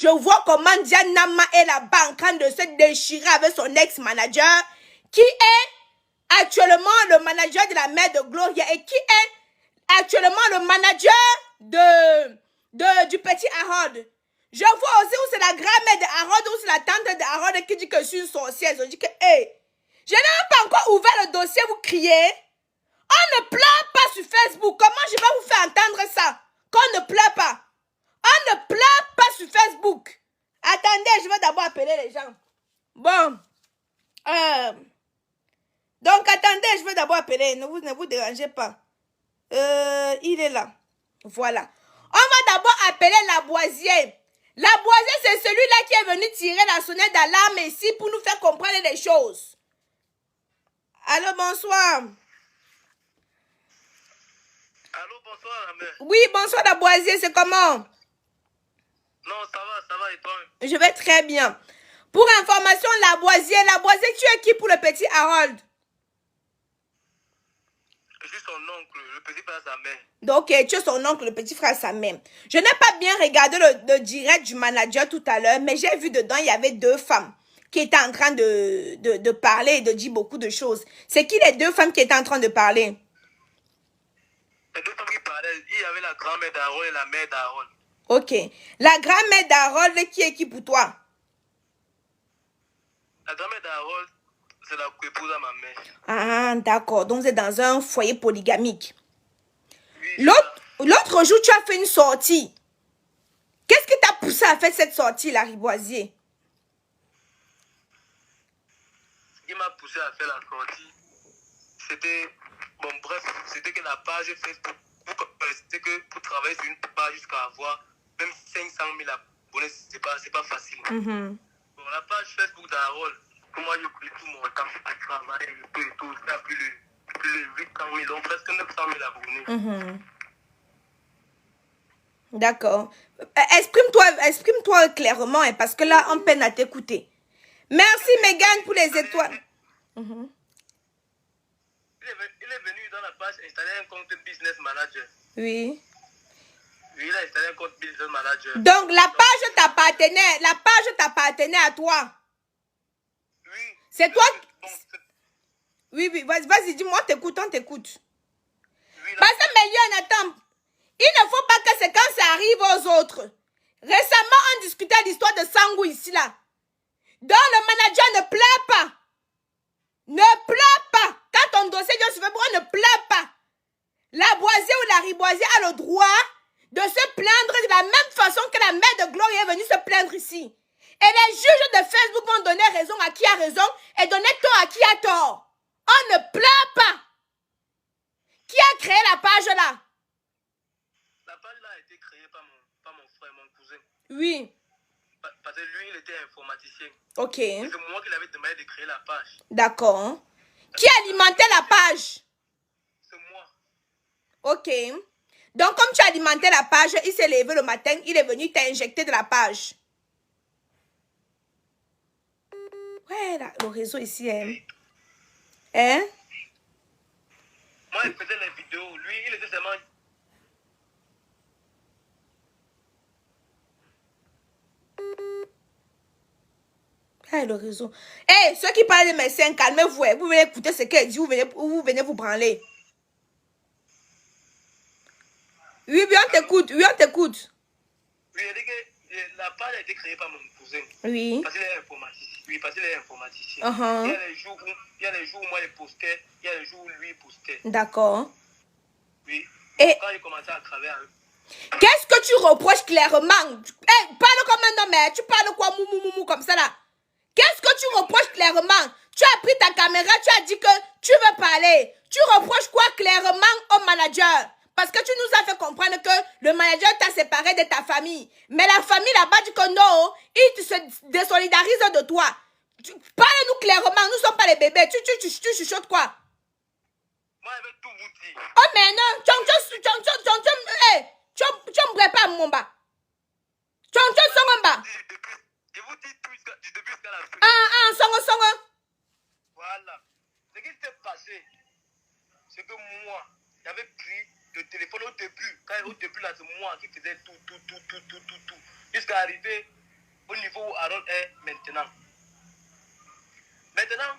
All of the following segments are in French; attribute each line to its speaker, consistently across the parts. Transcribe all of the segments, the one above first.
Speaker 1: Je vois comment Diana Ma est là-bas en train de se déchirer avec son ex-manager, qui est actuellement le manager de la mère de Gloria et qui est actuellement le manager du petit Harold. Je vois aussi où c'est la grand-mère de Harold, où c'est la tante de Harold qui dit que je suis une sorcière. Je dis que, hey, je n'ai même pas encore ouvert le dossier, vous criez. On ne pleure pas sur Facebook. Comment je vais vous faire entendre ça? Qu'on ne pleure pas. On ne pleure pas sur Facebook. Attendez, je vais d'abord appeler les gens. Bon. Donc, attendez, je vais d'abord appeler. Ne vous dérangez pas. Il est là. Voilà. On va d'abord appeler Laboisier. Laboisier, c'est celui-là qui est venu tirer la sonnette d'alarme ici pour nous faire comprendre les choses. Allô, bonsoir.
Speaker 2: Allô, bonsoir, la mère.
Speaker 1: Oui, bonsoir, Laboisier, c'est comment?
Speaker 2: Non, ça va, et toi?
Speaker 1: Je vais très bien. Pour information, Laboisier, tu es qui pour le petit Harold?
Speaker 2: Je suis son oncle, le petit frère de sa mère.
Speaker 1: Donc, ok, tu es son oncle, le petit frère de sa mère. Je n'ai pas bien regardé le direct du manager tout à l'heure, mais j'ai vu dedans, il y avait 2 femmes qui étaient en train de parler et de dire beaucoup de choses. C'est qui les 2 femmes qui étaient en train de parler?
Speaker 2: Les 2 femmes qui parlaient, il y avait la grand-mère d'Harold et la mère d'Harold.
Speaker 1: Ok. La grand-mère d'Harold, qui est qui pour toi?
Speaker 2: La grand-mère d'Harold, c'est la épouse à ma mère.
Speaker 1: Ah, d'accord. Donc, c'est dans un foyer polygamique.
Speaker 2: Oui,
Speaker 1: L'autre jour, tu as fait une sortie. Qu'est-ce qui t'a poussé à faire cette sortie, la Riboisier?
Speaker 2: Ce qui m'a poussé à faire la sortie, c'était... Bon, bref, c'était que la page Facebook, c'était que pour travailler sur une page jusqu'à avoir même 500 000 abonnés, c'est pas facile. Bon, la page Facebook d'Harold, moi j'ai pris tout mon temps à travailler et tout, ça a plus de 800 000, donc presque 900 000 abonnés.
Speaker 1: D'accord. Exprime-toi clairement, hein, parce que là, on peine à t'écouter. Merci, Megan, pour les étoiles.
Speaker 2: Il est venu dans la page installer un compte Business Manager.
Speaker 1: Oui.
Speaker 2: Oui, il a installé un compte Business Manager.
Speaker 1: Donc, la page t'appartenait à toi.
Speaker 2: Oui.
Speaker 1: C'est toi...
Speaker 2: Bon,
Speaker 1: Oui, vas-y, dis-moi, on t'écoute.
Speaker 2: oui,
Speaker 1: Parce que, mais attends, il ne faut pas que c'est quand ça arrive aux autres. Récemment, on discutait l'histoire de Sangou ici, là. Donc, le manager ne pleure pas. Ne pleure pas. Quand ton dossier vient sur Facebook, ne pleure pas. Laboisier ou la Riboisier a le droit de se plaindre de la même façon que la mère de Gloria est venue se plaindre ici. Et les juges de Facebook vont donner raison à qui a raison et donner tort à qui a tort. On ne pleure pas. Qui a créé la page là?
Speaker 2: la page là a été créée par mon frère, mon cousin.
Speaker 1: Oui.
Speaker 2: Parce que lui, il était informaticien.
Speaker 1: Ok.
Speaker 2: C'est moi qui l'avais demandé de créer la page.
Speaker 1: D'accord. Qui alimentait la page?
Speaker 2: C'est moi.
Speaker 1: Ok. Donc, comme tu alimentais la page, il s'est levé le matin, il est venu t'injecter de la page. Ouais, là, le réseau ici, hein? Hein?
Speaker 2: Moi, il faisait les vidéos. Lui, il était seulement...
Speaker 1: Ah, le réseau. Eh, ceux qui parlent de médecins, calmez-vous. Vous venez écouter ce qu'elle dit, vous venez vous branler. Oui, on t'écoute. Oui, on t'écoute.
Speaker 2: Oui, il dit que la page a été créée par mon cousin.
Speaker 1: Oui.
Speaker 2: Parce qu'il est informaticien. Oui, parce qu'il est informaticien.
Speaker 1: Uh-huh.
Speaker 2: Il y a les jours où moi, je postais. Il y a les jours où lui postait.
Speaker 1: D'accord.
Speaker 2: Oui.
Speaker 1: Et
Speaker 2: quand il commençait à travailler avec...
Speaker 1: Qu'est-ce que tu reproches clairement? Hey, parle comme un homme, hein. Tu parles quoi, mou, comme ça là? Qu'est-ce que tu reproches clairement? Tu as pris ta caméra, tu as dit que tu veux parler. Tu reproches quoi clairement au manager? Parce que tu nous as fait comprendre que le manager t'a séparé de ta famille. Mais la famille là-bas dit que non, il se désolidarise de toi. Parle-nous clairement, nous ne sommes pas les bébés. Tu chuchotes quoi?
Speaker 2: Moi, je vais tout vous dire.
Speaker 1: Oh mais non, tu me pas mon bas. Tu son bas.
Speaker 2: Je vous dis du début jusqu'à la fin.
Speaker 1: Son.
Speaker 2: Voilà. Ce qui s'est passé, c'est que moi, j'avais pris le téléphone au début. Au début, là, c'est moi qui faisais tout. Jusqu'à arriver au niveau où Harold est maintenant. Maintenant,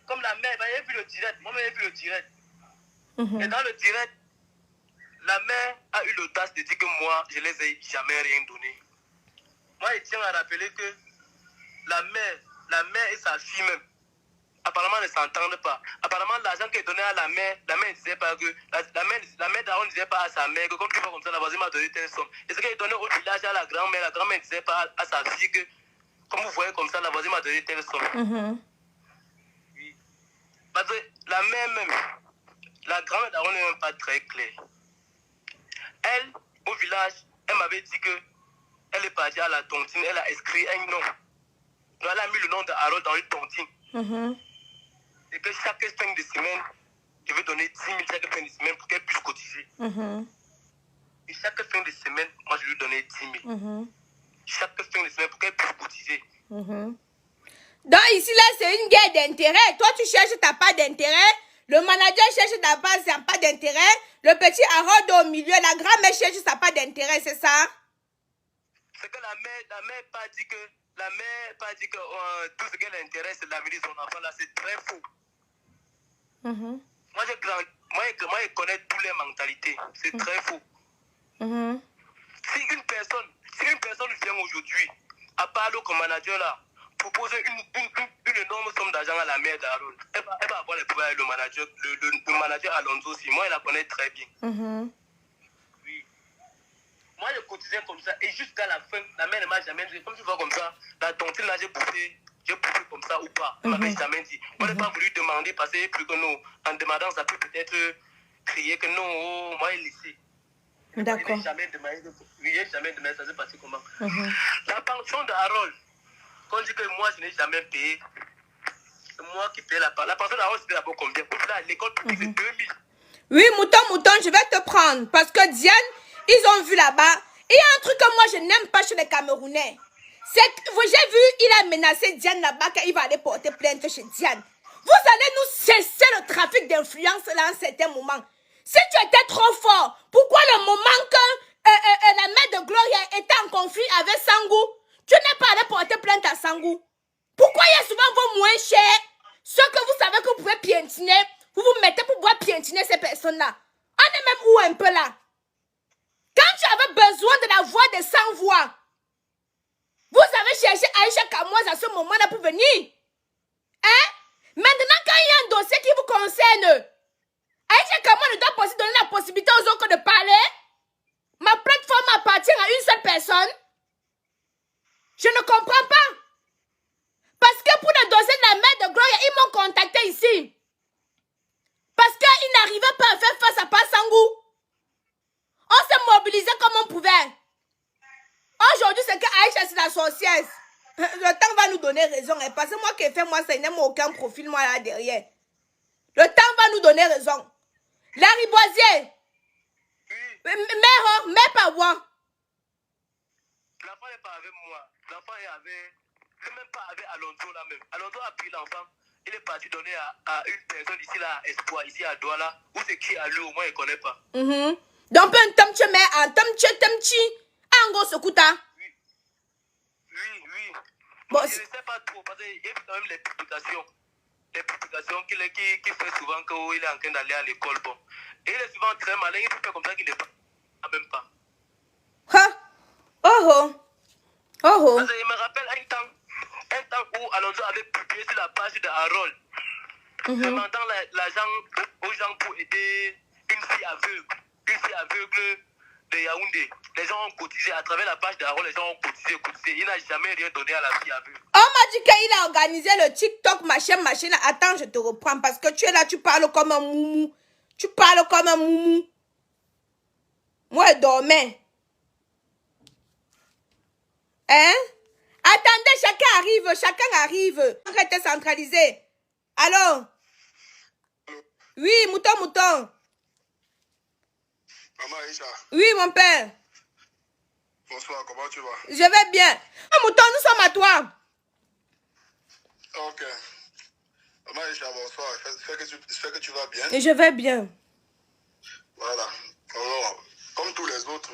Speaker 2: comme la mère, vous avez vu le direct, moi j'ai vu le direct. Et dans le direct, la mère a eu l'audace de dire que moi, je ne les ai jamais rien donné. Moi, je tiens à rappeler que la mère et sa fille même, apparemment ne s'entendent pas. Apparemment, l'argent qu'elle donnait à la mère ne disait pas que... La mère d'Aaron ne disait pas à sa mère que comme tu vois comme ça, la voisine m'a donné telle somme. Et ce qu'elle donnait au village à la grand-mère ne disait pas à sa fille que comme vous voyez comme ça, la voisine m'a donné telle somme. Oui. Parce que la mère même, la grand-mère d'Aaron n'est même pas très claire. Elle, au village, elle m'avait dit que elle est partie à la tontine, elle a inscrit un nom. Donc, elle a mis le nom de Harold dans une tontine. Et que chaque fin de semaine, je vais donner 10 000 chaque fin de semaine pour qu'elle puisse cotiser. Et chaque fin de semaine, moi je lui donnais 10 000. Chaque fin de semaine pour qu'elle puisse cotiser.
Speaker 1: Donc ici, là, c'est une guerre d'intérêt. Toi, tu cherches ta part d'intérêt. Le manager cherche sa part d'intérêt. Le petit Harold au milieu. La grand-mère cherche sa part d'intérêt, c'est ça?
Speaker 2: C'est que la mère pas dit que... La mère pas dit que tout ce qu'elle intéresse, c'est l'avenir de son enfant. Là, c'est très faux. Moi, je connais toutes les mentalités. C'est très faux. Si une personne vient aujourd'hui, à part le manager là, proposer une énorme somme d'argent à la mère d'Harold, elle va avoir les pouvoirs avec le manager Alonso aussi. Moi, je la connais très bien. Oui. Moi, je cotisais comme ça. Et jusqu'à la fin, la mère ne m'a jamais dit, comme tu vois comme ça, la tontine là, j'ai poussé comme ça ou pas. Elle ne m'avait jamais dit. On n'a pas voulu demander parce que plus que nous, en demandant, ça peut peut-être crier que non, oh, moi, il laissé.
Speaker 1: D'accord.
Speaker 2: Il n'a jamais demandé, ça s'est passé comment. La pension de Harold, quand on dit que moi, je n'ai jamais payé, c'est moi qui paye la pension. La pension de Harold, c'était d'abord combien? Là, l'école publique, c'est 2000.
Speaker 1: Oui, mouton, je vais te prendre. Parce que Diane, ils ont vu là-bas. Il y a un truc que moi, je n'aime pas chez les Camerounais. C'est que, j'ai vu, il a menacé Diane là-bas qu'il va aller porter plainte chez Diane. Vous allez nous cesser le trafic d'influence là à un certain moment. Si tu étais trop fort, pourquoi le moment que la mère de Gloria était en conflit avec Sangou, tu n'es pas allé porter plainte à Sangou? Pourquoi il y a souvent vos moins chers, ceux que vous savez que vous pouvez piétiner, vous vous mettez pour pouvoir piétiner ces personnes-là? On est même où un peu là? Quand tu avais besoin de la voix des sans-voix, vous avez cherché Aïcha Kamoise à ce moment-là pour venir. Hein? Maintenant, quand il y a un dossier qui vous concerne, Aïcha Kamoise ne doit pas aussi donner la possibilité aux autres de parler. Ma plateforme appartient à une seule personne. Je ne comprends pas. Parce que pour le dossier de la mère de Gloria, ils m'ont contacté ici. Parce qu'ils n'arrivaient pas à faire face à Passangou. On s'est mobilisé comme on pouvait. Aujourd'hui, c'est que Aïcha, c'est la sorcière. Le temps va nous donner raison. Parce que moi qui ai fait, moi, ça n'aime aucun profil, moi, là, derrière. Le temps va nous donner raison. Larry Boisier. Mère pas moi.
Speaker 2: L'enfant n'est pas avec moi. L'enfant est avec... Il n'est même pas avec Alonso là même. Alonso a pris l'enfant. Il est parti donner à une personne ici là, Espoir, ici à Douala. Où c'est qui à lui, au moins il ne connaît pas.
Speaker 1: Donc, un tamchi, mais un tamchi. Ango Sokuta.
Speaker 2: Oui.
Speaker 1: Bon,
Speaker 2: je ne sais pas trop, parce qu'il y a quand même les publications. Les publications qu'il fait souvent quand il est en train d'aller à l'école. Bon. Et il est souvent très malin, il fait comme ça qu'il n'est pas. Même pas. Parce qu'il me rappelle un temps où Alonso avait publié sur la page de Harold, demandant l'argent aux gens pour aider une fille aveugle de Yaoundé. Les gens ont cotisé à travers la page de Harold, les gens ont cotisé. Il n'a jamais rien donné à la fille aveugle.
Speaker 1: On m'a dit qu'il a organisé le TikTok, machin. Attends, je te reprends parce que tu es là, tu parles comme un moumou. Moi, je dormais. Hein? Attendez, chacun arrive. Arrêtez centralisé. Allô? Oui, mouton.
Speaker 3: Maman Aïcha.
Speaker 1: Oui, mon père.
Speaker 3: Bonsoir, comment tu vas?
Speaker 1: Je vais bien. Mouton, nous sommes à toi.
Speaker 3: Ok. Maman Aïcha, bonsoir. J'espère que tu vas bien.
Speaker 1: Et je vais bien.
Speaker 3: Voilà. Alors, comme tous les autres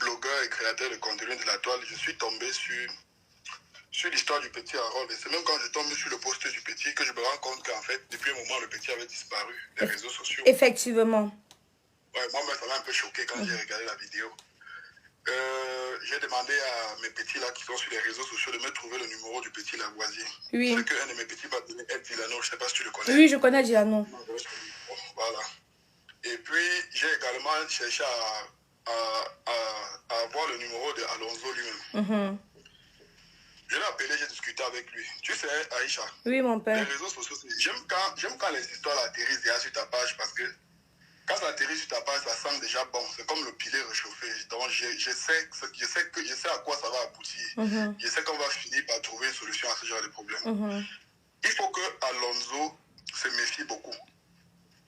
Speaker 3: blogueur et créateur de contenu de la toile, je suis tombé sur l'histoire du petit Harold. Et c'est même quand je tombe sur le post du petit que je me rends compte qu'en fait, depuis un moment, le petit avait disparu des réseaux sociaux.
Speaker 1: Effectivement.
Speaker 3: Ouais, moi, ça m'a un peu choqué quand j'ai regardé la vidéo. J'ai demandé à mes petits là qui sont sur les réseaux sociaux de me trouver le numéro du petit Lavoisier.
Speaker 1: Oui.
Speaker 3: C'est qu'un de mes petits m'a donné Ed Villano, je ne sais pas si tu le connais.
Speaker 1: Oui, je connais Dilano.
Speaker 3: Voilà. Et puis, j'ai également cherché à avoir le numéro de Alonso lui-même. Je l'ai appelé, j'ai discuté avec lui. Tu sais, Aïcha,
Speaker 1: oui, mon père.
Speaker 3: Les réseaux sociaux, j'aime quand les histoires atterrissent déjà sur ta page parce que quand ça atterrit sur ta page, ça sent déjà bon. C'est comme le pilet réchauffé. Donc, je sais à quoi ça va aboutir. Je sais qu'on va finir par trouver une solution à ce genre de problème. Il faut que Alonso se méfie beaucoup.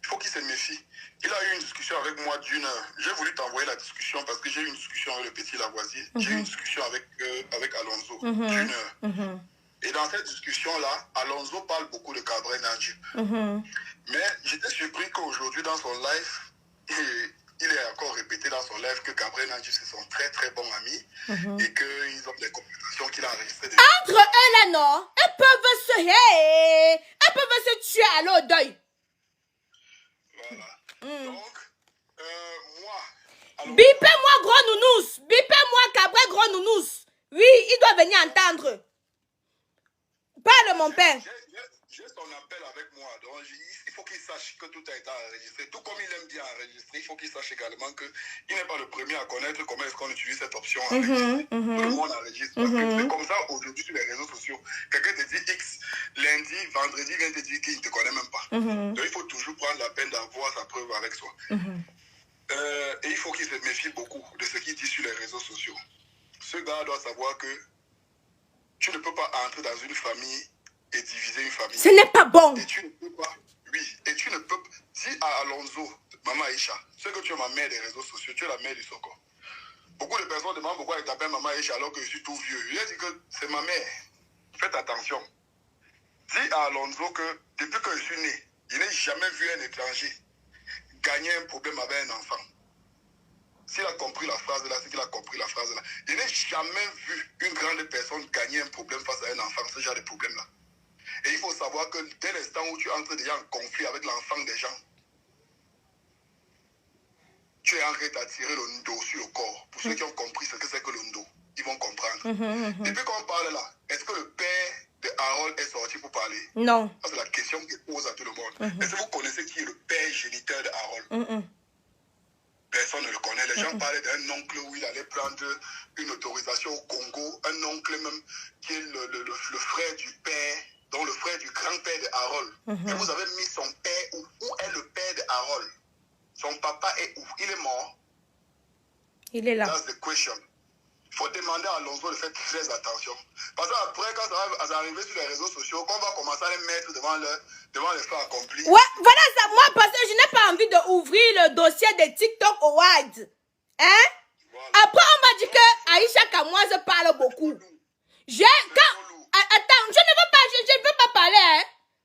Speaker 3: Il faut qu'il se méfie. Il a eu une discussion avec moi d'une heure. J'ai voulu t'envoyer la discussion parce que j'ai eu une discussion avec le petit Lavoisier. J'ai eu une discussion avec Alonso d'une heure. Et dans cette discussion-là, Alonso parle beaucoup de Cabré Najib. Mais j'étais surpris qu'aujourd'hui, dans son live, il est encore répété dans son live que Cabré Najib, c'est son très très bon ami et qu'ils ont des conversations qu'il a enregistrées.
Speaker 1: Entre eux là, non, elles peuvent se tuer à l'eau d'œil.
Speaker 3: Voilà. Donc, moi...
Speaker 1: Bipez-moi gros nounous. Bipez-moi Cabré gros nounous. Oui, il doit venir entendre. Parle mon père.
Speaker 3: J'ai son appel avec moi. Donc, il faut qu'il sache que tout a été enregistré. Tout comme il aime bien enregistrer, il faut qu'il sache également qu'il n'est pas le premier à connaître comment est-ce qu'on utilise cette option. Tout le monde enregistre. Parce que c'est comme ça aujourd'hui sur les réseaux sociaux. Quelqu'un te dit X, lundi, vendredi, vient te dire qu'il ne te connaît même pas. Donc il faut toujours prendre la peine d'avoir sa preuve avec soi. Et il faut qu'il se méfie beaucoup de ce qu'il dit sur les réseaux sociaux. Ce gars doit savoir que tu ne peux pas entrer dans une famille et diviser une famille.
Speaker 1: Ce n'est pas bon.
Speaker 3: Et tu ne peux pas, oui, et tu ne peux pas, dis à Alonso, Maman Aïcha, c'est que tu es ma mère des réseaux sociaux, tu es la mère du Soko. Beaucoup de personnes demandent pourquoi elle t'appelle Maman Aïcha alors que je suis tout vieux. Je lui ai dit que c'est ma mère. Faites attention. Dis à Alonso que depuis que je suis né, je n'ai jamais vu un étranger gagner un problème avec un enfant. S'il a compris la phrase là, c'est qu'il a compris la phrase là. Je n'ai jamais vu une grande personne gagner un problème face à un enfant, ce genre de problème là. Et il faut savoir que dès l'instant où tu entres déjà en conflit avec l'enfant des gens, tu es en train d'attirer le ndo sur le corps. Pour ceux qui ont compris ce que c'est que le ndo, ils vont comprendre. Depuis qu'on parle là, est-ce que le père de Harold est sorti pour parler?
Speaker 1: Non.
Speaker 3: C'est la question qu'il pose à tout le monde. Est-ce que vous connaissez qui est le père géniteur de Harold? Personne ne le connaît. Les gens parlaient d'un oncle où il allait prendre une autorisation au Congo. Un oncle même qui est le frère du père, donc le frère du grand-père de Harold. Et vous avez mis son père où? Où est le père de Harold? Son papa est où? Il est mort?
Speaker 1: Il est là.
Speaker 3: That's the question. Il faut demander à Alonso de faire très attention. Parce qu'après, quand ça va arriver sur les réseaux sociaux, qu'on va commencer à les mettre devant les faits accomplis.
Speaker 1: Ouais, voilà ça. Moi, parce que je n'ai pas envie d'ouvrir le dossier de TikTok Awards. Hein? Voilà. Après, on m'a dit que Aïcha Kamoise parle beaucoup. Attends, je ne veux pas parler, hein?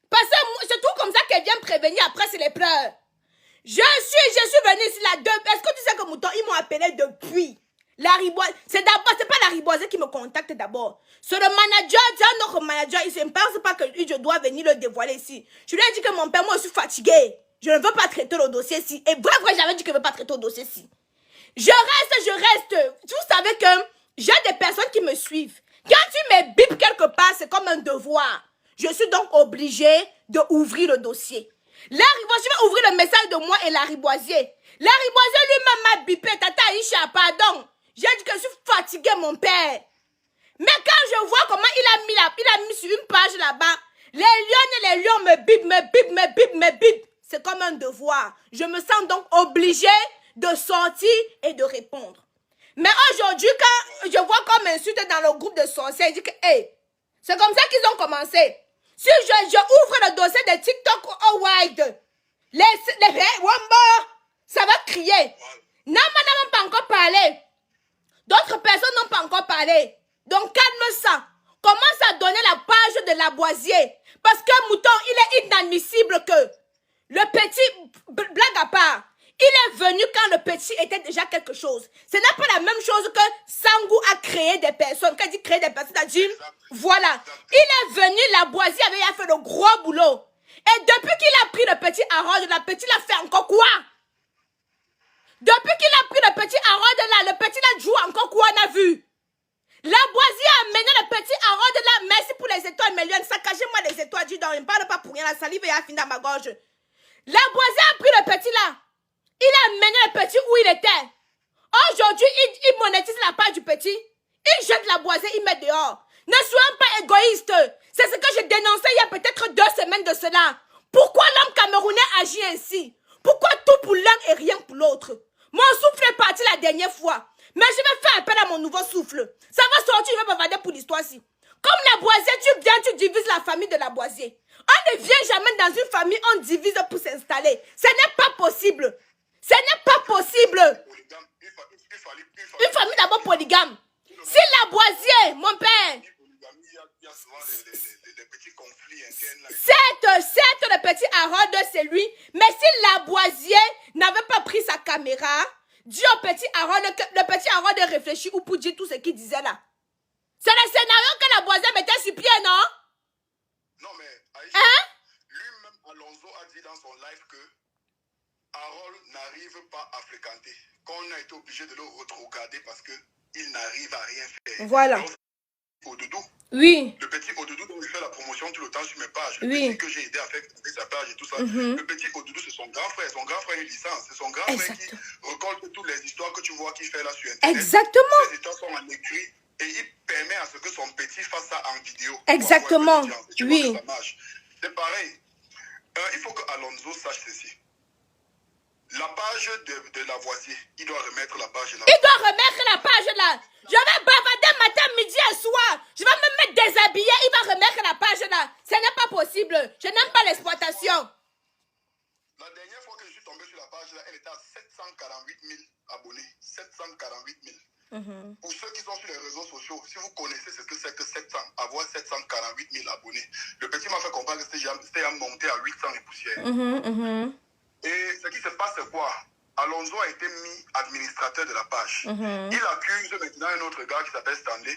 Speaker 1: Parce que c'est tout comme ça qu'elle vient me prévenir. Après, c'est les pleurs. Je suis venue ici là. Est-ce que tu sais que Mouton, ils m'ont appelé depuis? La riboise, c'est pas la riboise qui me contacte d'abord. C'est le manager, c'est un autre manager. Il ne pense pas que je dois venir le dévoiler ici. Je lui ai dit que mon père, moi, je suis fatiguée. Je ne veux pas traiter le dossier ici. Et vrai, j'avais dit que je ne veux pas traiter le dossier ici. Je reste. Vous savez que j'ai des personnes qui me suivent. Quand tu me bipes quelque part, c'est comme un devoir. Je suis donc obligée d'ouvrir le dossier. La riboisier, je vais ouvrir le message de moi et la riboisier. La riboisier lui-même m'a bipé. Tata Aïcha, pardon. J'ai dit que je suis fatiguée, mon père. Mais quand je vois comment il a mis sur une page là-bas, les lions et les lions me bipent. C'est comme un devoir. Je me sens donc obligée de sortir et de répondre. Mais aujourd'hui, quand je vois comme insulte dans le groupe de sorciers, je dis que, hey, c'est comme ça qu'ils ont commencé. Si je ouvre le dossier de TikTok au wide, ça va crier. Nama n'a pas encore parlé. D'autres personnes n'ont pas encore parlé. Donc, calme ça. Commence à donner la page de Lavoisier. Parce que Mouton, il est inadmissible que le petit, blague à part, Il est venu quand le petit était déjà quelque chose. Ce n'est pas la même chose que Sangou a créé des personnes. Quand il dit créer des personnes, c'est-à-dire, voilà. Il est venu, Laboisier avait fait le gros boulot. Et depuis qu'il a pris le petit Harold, la petite l'a fait encore quoi? Depuis qu'il a pris le petit Harold là, le petit l'a joué encore quoi, on a vu? Laboisier a mené le petit Harold là, merci pour les étoiles, mais lui, saccagez-moi les étoiles, dis donc, il ne parle pas pour rien, la salive est finie dans ma gorge. Laboisier a pris le petit là, il a mené le petit où il était. Aujourd'hui, il monétise la part du petit, il jette Laboisier, il met dehors. Ne soyons pas égoïstes, c'est ce que j'ai dénoncé il y a peut-être 2 semaines de cela. Pourquoi l'homme camerounais agit ainsi? Pourquoi tout pour l'un et rien pour l'autre? Mon souffle est parti la dernière fois. Mais je vais faire appel à mon nouveau souffle. Ça va sortir, je vais bavarder pour l'histoire-ci. Comme Laboisier, tu viens, tu divises la famille de Laboisier. On ne vient jamais dans une famille, on divise pour s'installer. Ce n'est pas possible. Ce n'est pas possible. Une famille d'abord polygame. Si Laboisier, mon père... Certes, le petit Harold, c'est lui. Mais si Laboisier n'avait pas pris sa caméra... Dis au petit Harold que le petit Harold réfléchit ou pour dire tout ce qu'il disait là. C'est le scénario que Laboisier mettait sur pied, non?
Speaker 3: Non, mais Aïcha, lui-même, Alonso a dit dans son live que Harold n'arrive pas à fréquenter. Qu'on a été obligé de le regarder parce qu'il n'arrive à rien faire.
Speaker 1: Voilà.
Speaker 3: Donc, Odoudou.
Speaker 1: Oui.
Speaker 3: Le petit Odoudou dont je fais la promotion tout le temps sur mes pages. Le
Speaker 1: Oui.
Speaker 3: petit que j'ai aidé à faire sa page et tout ça. Le petit Odoudou, c'est son grand frère. Son grand frère a une licence. C'est son grand frère qui récolte toutes les histoires que tu vois qu'il fait là sur Internet.
Speaker 1: Exactement.
Speaker 3: Ces histoires sont en écrit et il permet à ce que son petit fasse ça en vidéo.
Speaker 1: Exactement. Oui.
Speaker 3: C'est pareil. Il faut que Alonso sache ceci. La page de Lavoisier, il doit remettre la page là.
Speaker 1: Il doit remettre la page là. Je vais bavarder matin, midi et soir. Je vais me mettre déshabillé. Il va remettre la page là. Ce n'est pas possible. Je n'aime pas l'exploitation.
Speaker 3: La dernière fois que je suis tombé sur la page là, elle était à 748 000 abonnés. 748 000. Pour ceux qui sont sur les réseaux sociaux, si vous connaissez ce que c'est que avoir 748 000 abonnés, le petit m'a fait comprendre que c'était à monter à 800 et poussière. Et ce qui se passe, c'est quoi? Alonso a été mis administrateur de la page. Il accuse maintenant un autre gars qui s'appelle Stanley,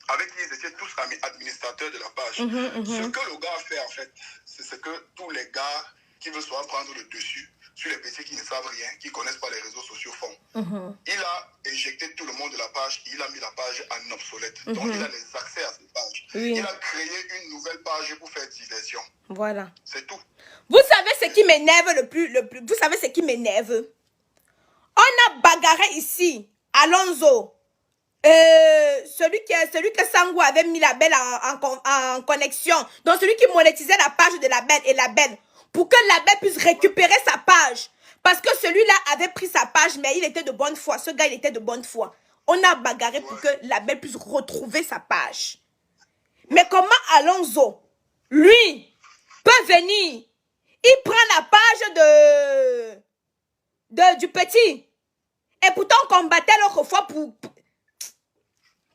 Speaker 3: avec qui ils étaient tous amis administrateurs de la page. Ce que le gars a fait, en fait, c'est ce que tous les gars qui veulent soit prendre le dessus sur les petits qui ne savent rien, qui ne connaissent pas les réseaux sociaux font. Il a éjecté tout le monde de la page, il a mis la page en obsolète. Donc, il a les accès à cette page. Il a créé une nouvelle page pour faire diversion.
Speaker 1: Voilà.
Speaker 3: C'est tout.
Speaker 1: Vous savez ce qui m'énerve le plus, vous savez ce qui m'énerve? On a bagarré ici, Alonso, celui que Sangou avait mis la belle en connexion, donc celui qui monétisait la page de la belle et la belle, pour que la belle puisse récupérer sa page. Parce que celui-là avait pris sa page, mais il était de bonne foi. Ce gars, il était de bonne foi. On a bagarré pour que la belle puisse retrouver sa page. Mais comment Alonso, lui, peut venir? Il prend la page du petit. Et pourtant, on combattait l'autre fois pour...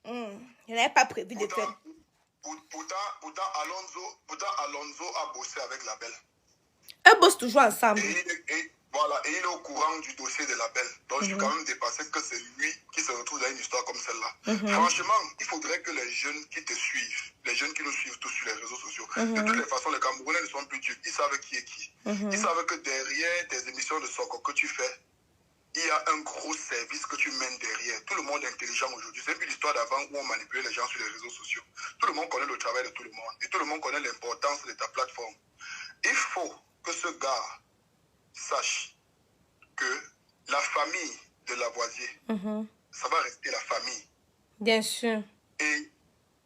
Speaker 1: Je n'avais pas prévu de faire.
Speaker 3: Pourtant, Alonso a bossé avec la belle.
Speaker 1: Eux bossent toujours ensemble.
Speaker 3: Et il est au courant du dossier de la belle. Donc, je suis quand même dépassé que c'est lui qui se retrouve dans une histoire comme celle-là. Franchement, il faudrait que les jeunes qui te suivent, les jeunes qui nous suivent tous sur les réseaux sociaux, de toutes les façons, les Camerounais ne sont plus dupes. Ils savent qui est qui. Ils savent que derrière tes émissions de Soko que tu fais, il y a un gros service que tu mènes derrière. Tout le monde est intelligent aujourd'hui. C'est plus l'histoire d'avant où on manipulait les gens sur les réseaux sociaux. Tout le monde connaît le travail de tout le monde. Et tout le monde connaît l'importance de ta plateforme. Il faut que ce gars sache que la famille de Lavoisier, ça va rester la famille. Bien sûr. Et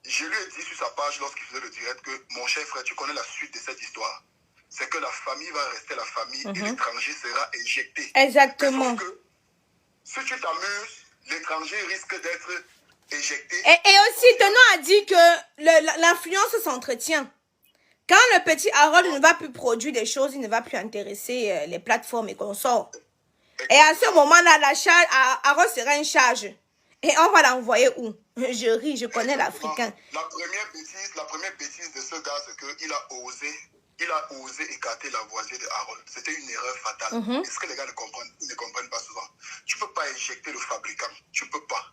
Speaker 3: je lui ai dit sur sa page lorsqu'il faisait le direct que, mon cher frère, tu connais la suite de cette histoire. C'est que la famille va rester la famille et l'étranger sera éjecté. Exactement. Que, si tu t'amuses, l'étranger risque d'être éjecté. Et aussi, Tenon a dit que l'influence s'entretient. Quand le petit Harold ne va plus produire des choses, il ne va plus intéresser les plateformes et consorts. Et à ce moment-là, la charge, Harold sera une charge. Et on va l'envoyer où? Je ris, je connais l'Africain. La première bêtise de ce gars, c'est qu'il a osé il a osé écarter Lavoisier de Harold. C'était une erreur fatale. Est-ce que les gars ne comprennent pas souvent? Tu ne peux pas éjecter le fabricant. Tu ne peux pas.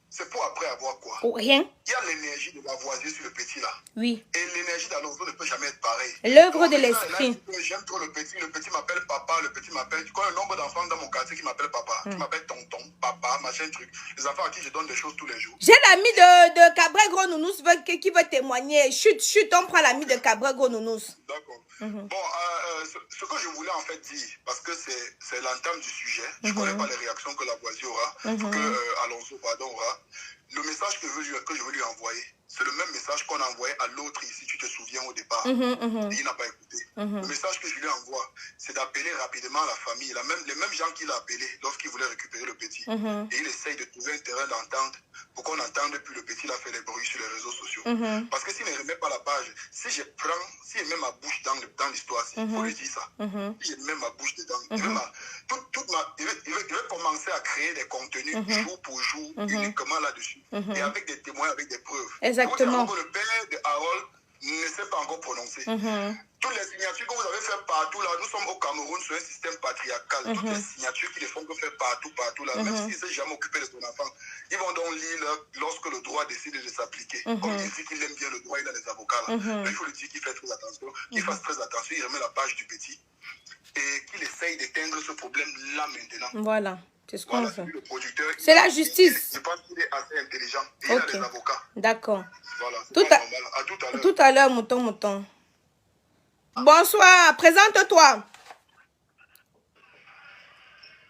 Speaker 3: C'est pour après avoir quoi?
Speaker 1: Rien.
Speaker 3: Il y a l'énergie de Lavoisier sur le petit là.
Speaker 1: Oui.
Speaker 3: Et l'énergie d'Alonso ne peut jamais être pareille.
Speaker 1: L'œuvre de l'esprit.
Speaker 3: J'aime trop le petit m'appelle papa, le petit m'appelle. Tu connais le nombre d'enfants dans mon quartier qui m'appellent papa, qui m'appellent tonton, papa, machin truc. Les enfants à qui je donne des choses tous les jours.
Speaker 1: J'ai l'ami de Cabré Gros Nounous qui veut témoigner. Chut, on prend l'ami de Cabré Gros Nounous.
Speaker 3: D'accord. Bon, ce que je voulais en fait dire, parce que c'est l'entame du sujet, je ne connais pas les réactions que Lavoisier aura, que Alonso aura. Le message que je veux lui envoyer, c'est le même message qu'on a envoyé à l'autre ici, tu te souviens au départ. Et il n'a pas écouté. Le message que je lui envoie, c'est d'appeler rapidement la famille, les mêmes gens qu'il a appelés lorsqu'il voulait récupérer le petit. Et il essaye de trouver un terrain d'entente pour qu'on n'entende plus le petit, il a fait les bruits sur les réseaux sociaux. Parce que s'il ne remet pas la page, s'il met ma bouche dans l'histoire, il faut lui dire ça. Si je mets ma bouche dedans, il va commencer à créer des contenus jour pour jour, uniquement là-dessus. Et avec des témoins, avec des preuves.
Speaker 1: Exactement.
Speaker 3: Le père de Harold ne s'est pas encore prononcé. Toutes les signatures que vous avez faites partout là, nous sommes au Cameroun sur un système patriarcal. Toutes les signatures qui les font que faire partout là, même s'ils ne s'est jamais occupé de son enfant, ils vont donc lire lorsque le droit décide de s'appliquer. Comme il dit qu'il aime bien le droit, il a des avocats là. Mais il faut lui dire qu'il fait très attention, qu'il fasse très attention, il remet la page du petit et qu'il essaye d'éteindre ce problème là maintenant.
Speaker 1: Voilà. C'est ce qu'on fait.
Speaker 3: C'est
Speaker 1: la justice.
Speaker 3: Je pense qu'il est assez intelligent. Et il a des avocats.
Speaker 1: D'accord.
Speaker 3: Voilà.
Speaker 1: Tout à l'heure, mouton. Bonsoir. Présente-toi.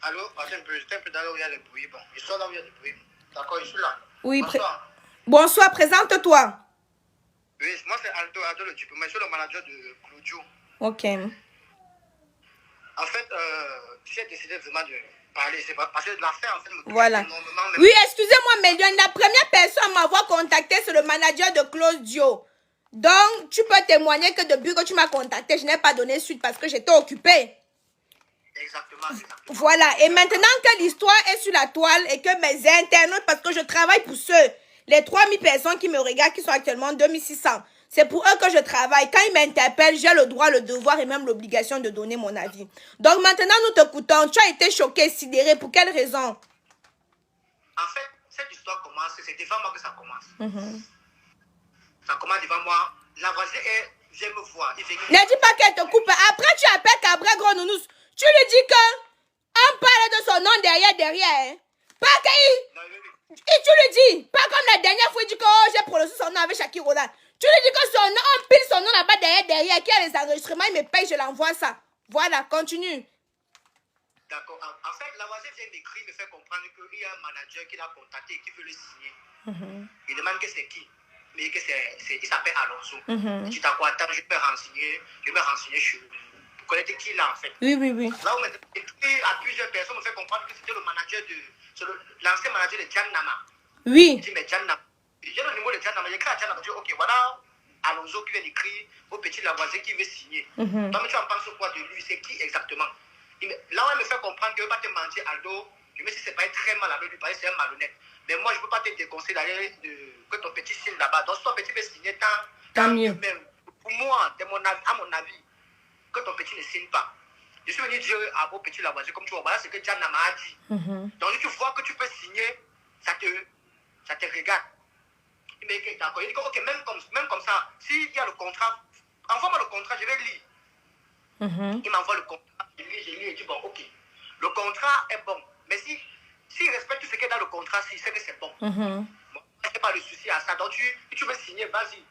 Speaker 4: Allô? Attends un peu. J'étais un peu dans là où il y a le bruit. Bon, je suis là où il y a le bruit. D'accord, je suis là.
Speaker 1: Oui.
Speaker 4: Bonsoir.
Speaker 1: Bonsoir. Présente-toi.
Speaker 4: Oui, moi c'est Aldo le diplômé. Je suis le manager de Claudio.
Speaker 1: Ok.
Speaker 4: En fait, j'ai décidé vraiment de parler. C'est parce que l'affaire, en fait, me
Speaker 1: voilà.
Speaker 4: Énormément.
Speaker 1: Oui, excusez-moi, mais la première personne à m'avoir contacté, c'est le manager de Claudio. Donc, tu peux témoigner que depuis que tu m'as contacté, je n'ai pas donné suite parce que j'étais occupée.
Speaker 4: Exactement.
Speaker 1: Voilà. Et maintenant que l'histoire est sur la toile et que mes internautes, parce que je travaille pour ceux, les 3000 personnes qui me regardent, qui sont actuellement 2600, c'est pour eux que je travaille. Quand ils m'interpellent, j'ai le droit, le devoir et même l'obligation de donner mon avis. Donc maintenant, nous t'écoutons. Tu as été choqué, sidéré. Pour quelle raison?
Speaker 4: En fait, cette histoire commence, c'est devant moi que ça commence. Ça commence devant moi. La voisine est, je me vois.
Speaker 1: Ne dis pas qu'elle te coupe. Après, tu appelles Cabré Gros Nounous. Tu lui dis que on parle de son nom derrière. Hein? Pas qu'il... Et tu lui dis, pas comme la dernière fois, il dit que j'ai prononcé son nom avec Shaki Roland. Tu lui dis que son nom, on pile son nom là-bas derrière, qui a les enregistrements, il me paye, je l'envoie ça. Voilà, continue.
Speaker 4: D'accord. En fait, la voisine vient m'écrire, me fait comprendre qu'il y a un manager qui l'a contacté et qui veut le signer. Il demande que c'est qui. Mais que il s'appelle Alonso. Je dis d'accord, attends, je vais me renseigner sur lui. Vous connaissez qui là en fait?
Speaker 1: Oui.
Speaker 4: Là où on écrit à plusieurs personnes, me fait comprendre que c'était le manager l'ancien manager de Jan Nama.
Speaker 1: Oui.
Speaker 4: Je dis, mais Jan Nama. J'ai le numéro de Jan Nama. J'écris à Jan Nama. Je dis, ok, voilà Alonso qui vient d'écrire au petit Lavoisier qui veut signer. Toi, mais tu en penses quoi de lui? C'est qui exactement? Là où elle me fait comprendre que je ne veux pas te mentir, Aldo, je me dis, c'est pas très mal avec lui, parce que c'est un malhonnête. Mais moi, je ne peux pas te déconseiller d'aller que ton petit signe là-bas. Donc, si ton petit veut signer, tant mieux. Même. Pour moi, à mon avis, que ton petit ne signe pas. Je suis venu dire à vos petits Lavoisier, comme tu vois, voilà ce que Jan Nama a dit. Donc, si tu vois que tu peux signer, ça te regarde. Il me dit, d'accord. Il dit, ok, même comme ça, s'il y a le contrat, envoie-moi le contrat, je vais lire. Il m'envoie le contrat, je lis et dit, bon, ok. Le contrat est bon. Mais s'il respecte ce qui est dans le contrat, s'il sait que c'est bon. Bon, je n'ai pas le souci à ça. Donc, si tu veux signer, vas-y.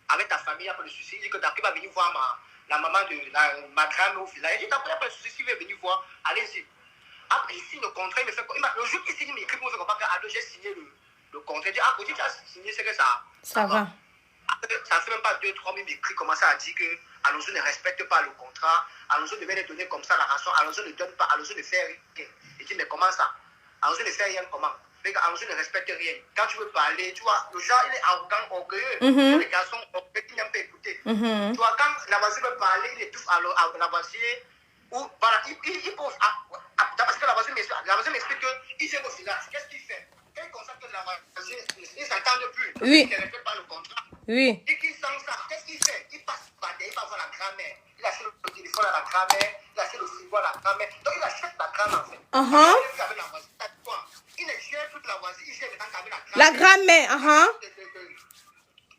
Speaker 4: Avec ta famille, il n'y a pas de souci. Il dit que d'accord, il va venir voir la maman de ma grand-mère au village. Il dit, d'accord, il n'y a pas de souci. S'il veut venir voir, allez-y. Après, il signe le contrat, il me fait le jour qu'il signe, il m'écrit pour me faire comprendre que j'ai signé le contrat. Il dit, ah, quand tu as signé, c'est que ça va. Après, ça ne fait même pas 2-3 000 écrits commençaient à dire que Alonso ne respecte pas le contrat. Alonso devait les donner comme ça la rançon. Alonso ne donne pas, Alonso ne fait rien. Il dit, mais comment ça? Alonso ne fait rien comment? Mais Alonso ne respecte rien. Quand tu veux parler, tu vois, le genre, il est arrogant, orgueilleux. Les garçons, orgueilleux, qui n'aiment pas écouter. Tu vois, quand Lavoisier veut parler, il étouffe à Lavoisier. Ou, voilà, il pose. D'après ce que Lavoisier m'explique qu'il vient au village. Qu'est-ce qu'il fait? Quand il constate que Lavoisier, il ne s'entend plus. Il ne respecte pas le contrat.
Speaker 1: Oui.
Speaker 4: Et qu'il sent ça, qu'est-ce qu'il fait? Il passe par derrière, il va voir la grand-mère. grand-mère, il achète le frigo à la grand-mère. Donc il achète la grand-mère en fait. Il ne gère toute la voisine, il gère maintenant qu'avec
Speaker 1: la grand-mère.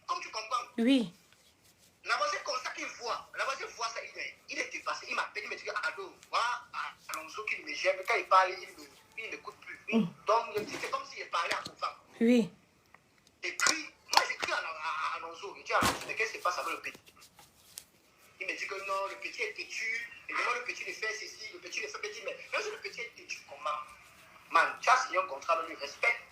Speaker 4: Comme tu comprends.
Speaker 1: Oui.
Speaker 4: La voisine comme ça qu'il voit. La voisine voit ça, il est dépassé. Il m'appelle, il me dit que Ado, voilà, Alonso qui me gère, quand il parle, il n'écoute plus. Donc c'est comme s'il parlait à son femme.
Speaker 1: Oui.
Speaker 4: Et puis, moi j'écris à Alonso, je dis à Alonso, mais qu'est-ce qui se passe avec le petit? Il me dit que non, le petit est têtu. Et moi, le petit le fait ceci, le petit le fait petit. Mais même si le petit est têtu, comment? Man, tu as signé un contrat avec lui, respecte.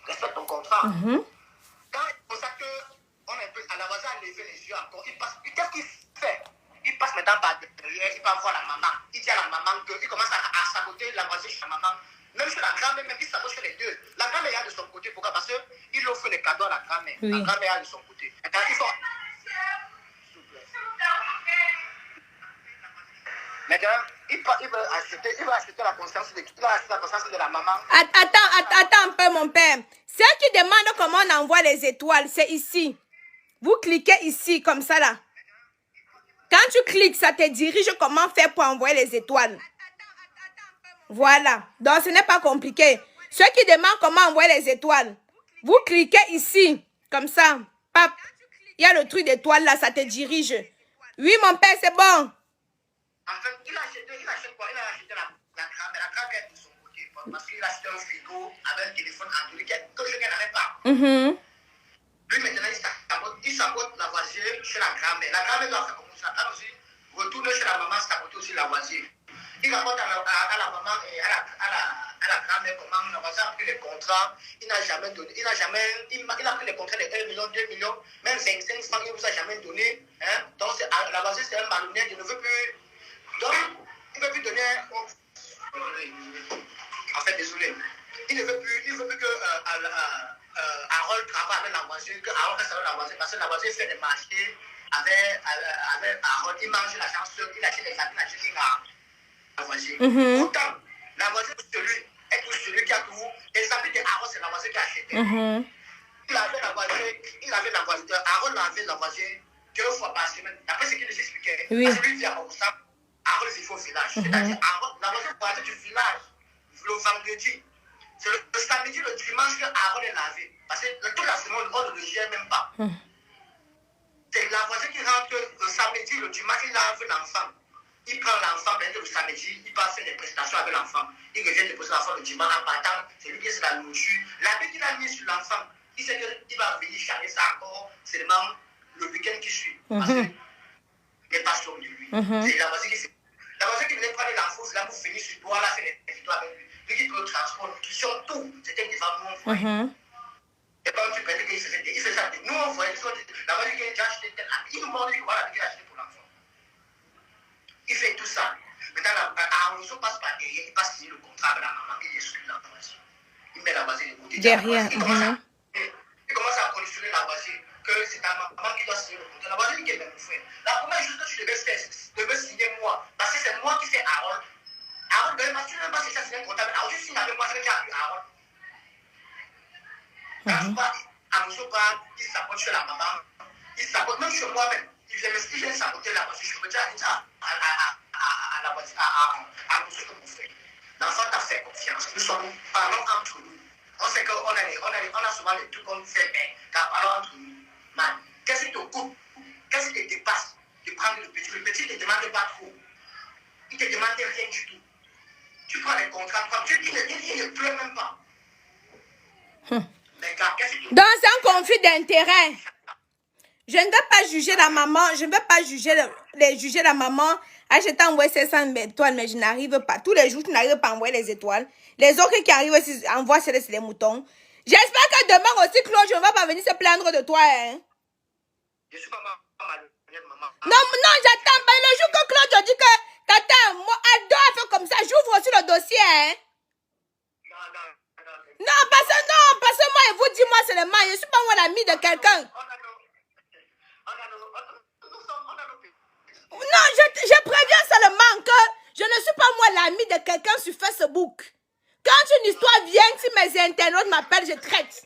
Speaker 4: Respecte ton contrat. Quand il constate qu'on est un peu à la voisine, a levé les yeux encore, il passe. Qu'est-ce qu'il fait? Il passe maintenant par derrière, il va voir la maman. Il dit à la maman qu'il commence à saboter la voisine chez la maman. Même chez la grand-mère, même il sabote chez les deux. La grand-mère est de son côté. Pourquoi? Parce qu'il offre les cadeaux à la grand-mère. Oui. La grand-mère est de son côté. Maintenant, il faut. Maintenant, il va acheter la conscience de la maman.
Speaker 1: Attends un peu, mon père. Ceux qui demandent comment on envoie les étoiles, c'est ici. Vous cliquez ici, comme ça là. Quand tu cliques, ça te dirige comment faire pour envoyer les étoiles. Voilà. Donc, ce n'est pas compliqué. Ceux qui demandent comment envoyer les étoiles, vous cliquez ici, comme ça. Pap. Il y a le truc d'étoile là, ça te dirige. Oui, mon père, c'est bon.
Speaker 4: En fait, il a acheté quoi? Il a acheté la grand-mère. La grand-mère est de son côté. Parce qu'il a acheté un frigo avec un téléphone Android que je n'avais pas. Lui, maintenant, il sabote la voisine chez la grand-mère. La grand-mère doit faire comme ça. Alors, aussi, retourne chez la maman, saboter aussi la voisine. Il rapporte à la maman et à la grand-mère comment la voisine a pris les contrats. Il n'a jamais donné. Il a pris les contrats de 1 million, 2 millions, même 25 francs, il ne vous a jamais donné. Hein? Donc, la voisine, c'est un malhonnête. Il ne veut plus. Donc, il ne veut plus donner. En fait, désolé. Il ne veut plus que Harold travaille avec la voisine, que Harold reste avec la voisine, parce que la voisine fait des marchés avec Harold. Il mange la chance, il achète les habits, il achète la voisine. Pourtant, la voisine est tout celui qui a tout. Les habits de Harold, c'est la voisine qui a acheté. Il avait la voisine, Harold avait la voisine 2 fois par semaine. D'après ce qu'il nous expliquait, parce que lui vit à Bogota. Harold vit au village. C'est-à-dire, la voisine voisine du village, le vendredi. C'est le samedi, le dimanche que Harold est lavé. Parce que toute la semaine, on ne le gère même pas. C'est la voisine qui rentre le samedi, le dimanche, il lave l'enfant. Il prend l'enfant, le samedi, il va faire des prestations avec l'enfant. Il revient déposer l'enfant le dimanche en partant. C'est lui qui est la nourriture. L'habit qu'il a mis sur l'enfant, il sait qu'il va venir charger ça encore seulement le week-end qui suit. Parce que il n'est pas sûr de lui. C'est la voisine qui fait. La voisine qui venait prendre l'enfant, c'est là pour finir sur le doigt, là, c'est les vidéos avec lui. Lui qui peut le transport, nutrition, tout. C'était devant nous, on voyait. Et pas tu pensais qu'il faisait ça. Nous, on voyait. La voisine qui a déjà acheté tel habit. Il nous montre voilà ce qu'il a acheté pour l'enfant. Il fait tout ça. Maintenant, Alonso passe par derrière, il passe signer le contrat avec la maman, il exclut la voisine. Il met la voisine de côté.
Speaker 1: Derrière.
Speaker 4: Il commence à conditionner la voisine que c'est ta maman qui doit signer le contrat. La voisine qui est même frère. La première chose que tu devais signer moi, parce que c'est moi qui fais Harold. Harold, tu ne veux pas signer un contrat, mais Harold, tu signes avec moi, c'est que tu as eu Harold. Quand Alonso part, il s'apporte chez la maman, il s'apporte même chez moi-même. Il vient saboter la voiture. Je peux dire à la voiture, à Alonso que mon frère. L'enfant t'a fait confiance. Nous sommes parlons entre nous. On sait qu'on a souvent des trucs qu'on fait, mais parlons entre nous. Man, qu'est-ce qui te coupe? Qu'est-ce qui te dépasse de prendre le petit? Le petit ne te demande pas trop. Il ne te demande rien du tout. Tu prends les contrats, il ne pleure même pas.
Speaker 1: Donc, c'est un conflit d'intérêt. Je ne veux pas juger la maman. Je ne veux pas juger la maman. Ah, je t'ai envoyé 700 étoiles, mais je n'arrive pas. Tous les jours, tu n'arrives pas à envoyer les étoiles. Les autres qui arrivent aussi envoient les moutons. J'espère que demain aussi, Claude, je ne vais pas venir se plaindre de toi. Hein.
Speaker 4: Je suis pas maman.
Speaker 1: Non, j'attends. Le jour que Claude dit que tata, moi, Aldo a fait comme ça, j'ouvre aussi le dossier. Hein. Non, parce que moi, et vous, dis-moi seulement, je ne suis pas moi l'ami de quelqu'un. Non, je préviens seulement que je ne suis pas moi l'ami de quelqu'un sur Facebook. Quand une histoire vient, si mes internautes m'appellent, je traite.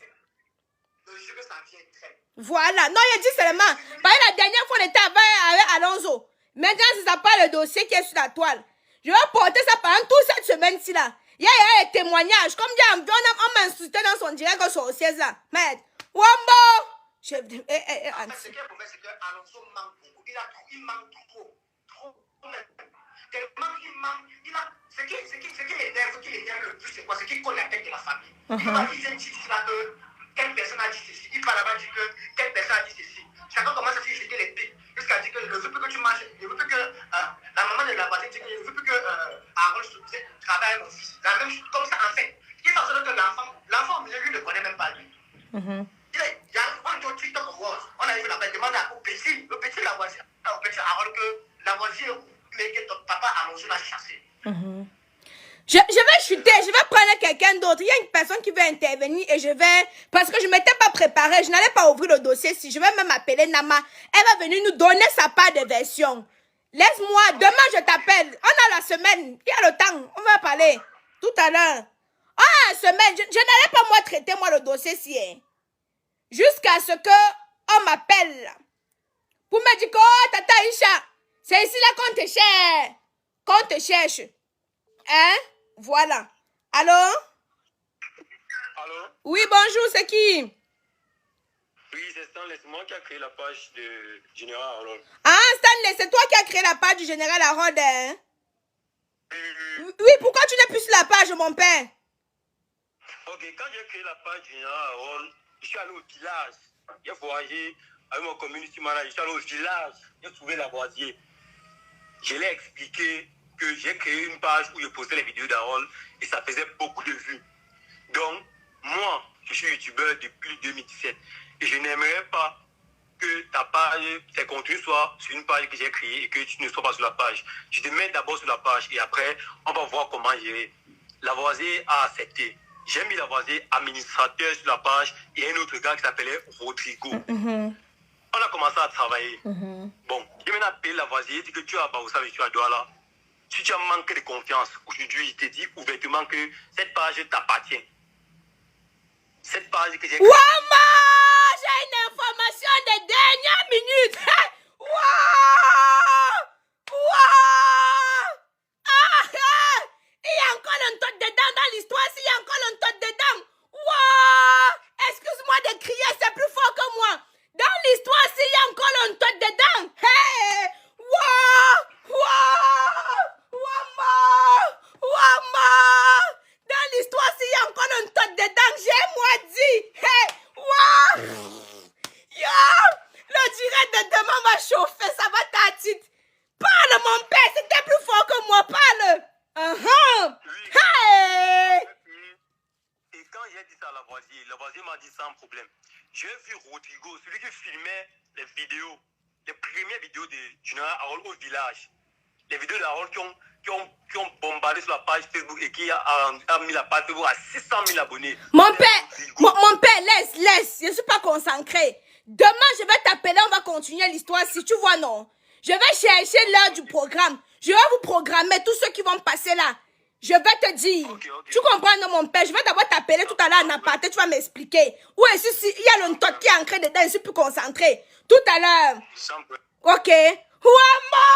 Speaker 1: Voilà. Non, il dit seulement. Parce que la dernière fois, on était avec Alonso. Maintenant, c'est ça pas le dossier qui est sur la toile. Je vais porter ça pendant toute cette semaine-ci là. Il y a des témoignages. Comme on m'a insulté dans son direct sorcière là. Mais, Wambo!
Speaker 4: Ce qui est mauvais, c'est que Alonso manque beaucoup. Il manque trop. Tellement il manque. Ce qui l'énerve le plus, c'est quoi? C'est qu'il colle la tête de la famille. Il va dire ici là que quelle personne a dit ceci. Il va là-bas dire que quelle personne a dit ceci. Chacun commence à se jeter les pieds. Jusqu'à dire que je ne veux plus que tu marches. Je ne veux plus que la maman de la voisine dit que je ne veux plus que Harold travaille avec mon fils. La même chose, comme ça, en fait. Ce qui est en sorte que l'enfant, lui ne connaît même pas lui. Il y a un TikTok on a vu là-bas, demande au petit la voisine, au petit Harold que la voisine, mais que ton papa Alonso l'a chassé.
Speaker 1: Je vais chuter, je vais prendre quelqu'un d'autre. Il y a une personne qui veut intervenir et je vais... Parce que je ne m'étais pas préparée, je n'allais pas ouvrir le dossier. Si je vais même appeler Nama, elle va venir nous donner sa part de version. Laisse-moi, demain je t'appelle. On a la semaine, il y a le temps, on va parler. Tout à l'heure. Ah, la semaine, je n'allais pas moi traiter moi le dossier si. Hein. Jusqu'à ce que on m'appelle. Pour me dire que, oh, Tata Isha, c'est ici là qu'on te cherche. Qu'on te cherche. Hein? Voilà. Allô?
Speaker 2: Allô?
Speaker 1: Oui, bonjour, c'est qui?
Speaker 2: Oui, c'est Stanley, c'est moi qui a créé la page de Général Harold.
Speaker 1: Ah, Stanley, c'est toi qui as créé la page du Général Harold, hein? Oui, pourquoi tu n'es plus sur la page, mon père?
Speaker 2: Ok, quand j'ai créé la page du Général Harold, je suis allé au village. J'ai voyagé avec mon community manager. Je suis allé au village. J'ai trouvé Lavoisier. Je l'ai expliqué que j'ai créé une page où je postais les vidéos d'Harold et ça faisait beaucoup de vues. Donc, moi, je suis youtubeur depuis 2017 et je n'aimerais pas que ta page, tes contenus soient sur une page que j'ai créée et que tu ne sois pas sur la page. Je te mets d'abord sur la page et après, on va voir comment gérer. Lavoisier a accepté. J'ai mis Lavoisier administrateur sur la page et un autre gars qui s'appelait Rodrigo. On a commencé à travailler. Bon, j'ai maintenant appelé Lavoisier, dit que tu as Baoussa et tu as Douala. Si tu as manqué de confiance, aujourd'hui, il te dit ouvertement que cette page t'appartient. Cette page que j'ai créée.
Speaker 1: Wama! J'ai une information de dernière minute! Il y a encore un tot dedans dans l'histoire, s'il y a encore un tot dedans! Excuse-moi de crier, c'est plus fort que moi! Dans l'histoire, s'il y a encore un tot dedans! Hey! Dans l'histoire, s'il y a encore un tot dedans, j'ai moi dit! Hey! Le direct de demain va chauffer, ça va t'attirer. Parle, mon père, c'était plus fort que moi, parle! Hey!
Speaker 2: Et quand j'ai dit ça à Lavoisier m'a dit sans problème. J'ai vu Rodrigo, celui qui filmait les vidéos, les premières vidéos de Général Harold au village. Les vidéos d'Harold qui ont bombardé sur la page Facebook et qui a mis la page Facebook à 600 000 abonnés.
Speaker 1: Mon père, laisse, je ne suis pas concentré. Demain, je vais t'appeler, on va continuer l'histoire si tu vois, non. Je vais chercher l'heure du programme. Je vais vous programmer tous ceux qui vont passer là. Je vais te dire. Okay. Tu comprends, non, mon père? Je vais d'abord t'appeler tout à l'heure en aparté, tu vas m'expliquer. Où est-ce qu'il y a le tot qui est ancré dedans, je suis plus concentré. Tout à l'heure. Ok. Wama!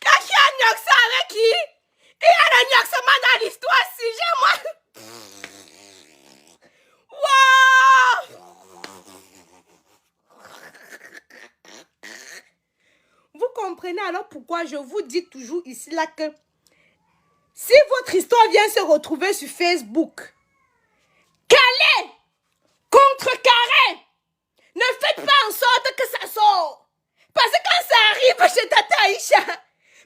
Speaker 1: Quand il y a un Nyoxa avec qui? Il y a le Nyoxama dans l'histoire, si j'ai moi. Wow! Vous comprenez alors pourquoi je vous dis toujours ici là que si votre histoire vient se retrouver sur Facebook, calé contre carré, ne faites pas en sorte que ça sorte. Parce que quand ça arrive chez Tata Aïcha,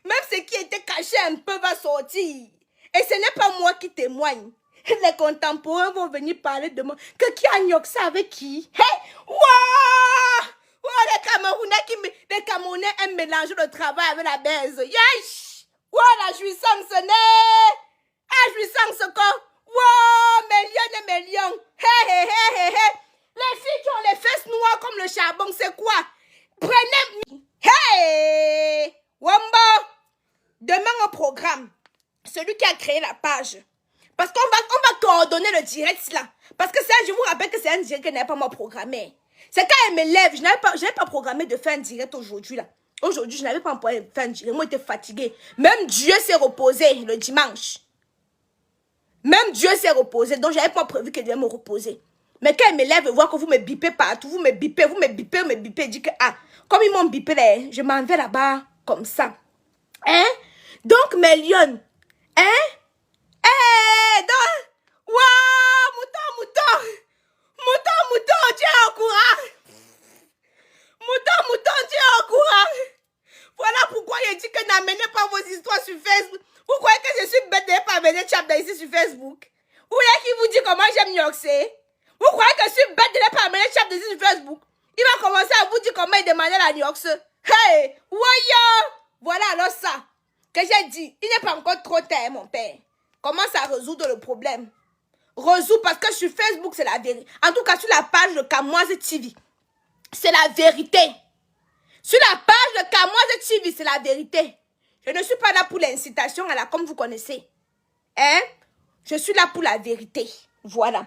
Speaker 1: même ce qui était caché un peu va sortir. Et ce n'est pas moi qui témoigne. Les contemporains vont venir parler de moi. Que qui a Nyoxa avec qui? Hey! Wow! Les Camerounais aiment mélanger le travail avec la baise. Yesh! Wow, la jouissance, la jouissance, quoi? Wow, millions. Hey. Les filles qui ont les fesses noires comme le charbon, c'est quoi? Prenez... Hey! Wamba! Demain au programme, celui qui a créé la page. Parce qu'on va coordonner le direct là. Parce que ça, je vous rappelle que c'est un direct que je n'avais pas moi programmé. C'est quand elle me lève, je n'avais pas programmé de faire un direct aujourd'hui là. Aujourd'hui, je n'avais pas employé de faire. Moi, j'étais fatiguée. Même Dieu s'est reposé le dimanche. Même Dieu s'est reposé. Donc, je n'avais pas prévu que Dieu me reposer. Mais quand il me lève et voit que vous me bipez partout, vous me bipez, il dit que, ah, comme ils m'ont bipé là, je m'en vais là-bas comme ça. Hein? Donc, mes lions, hein? Donc, waouh, mouton, tu es au courant. Mouton, tu es au courant. Voilà pourquoi je dis que n'amenez pas vos histoires sur Facebook. Vous croyez que je suis bête de ne pas amener Chapda ici sur Facebook? Vous voyez qui vous dit comment j'aime New York City? Vous croyez que je suis bête de ne pas amener Chapda ici sur Facebook? Il va commencer à vous dire comment il demandait la New York City. Hey, voyons. Voilà alors ça que j'ai dit. Il n'est pas encore trop tard, mon père. Commence à résoudre le problème. Résoudre parce que sur Facebook, c'est la vérité. En tout cas, sur la page de Kamoise TV, c'est la vérité. Sur la page de Kamoise TV, c'est la vérité. Je ne suis pas là pour l'incitation à la comme vous connaissez. Hein? Je suis là pour la vérité. Voilà.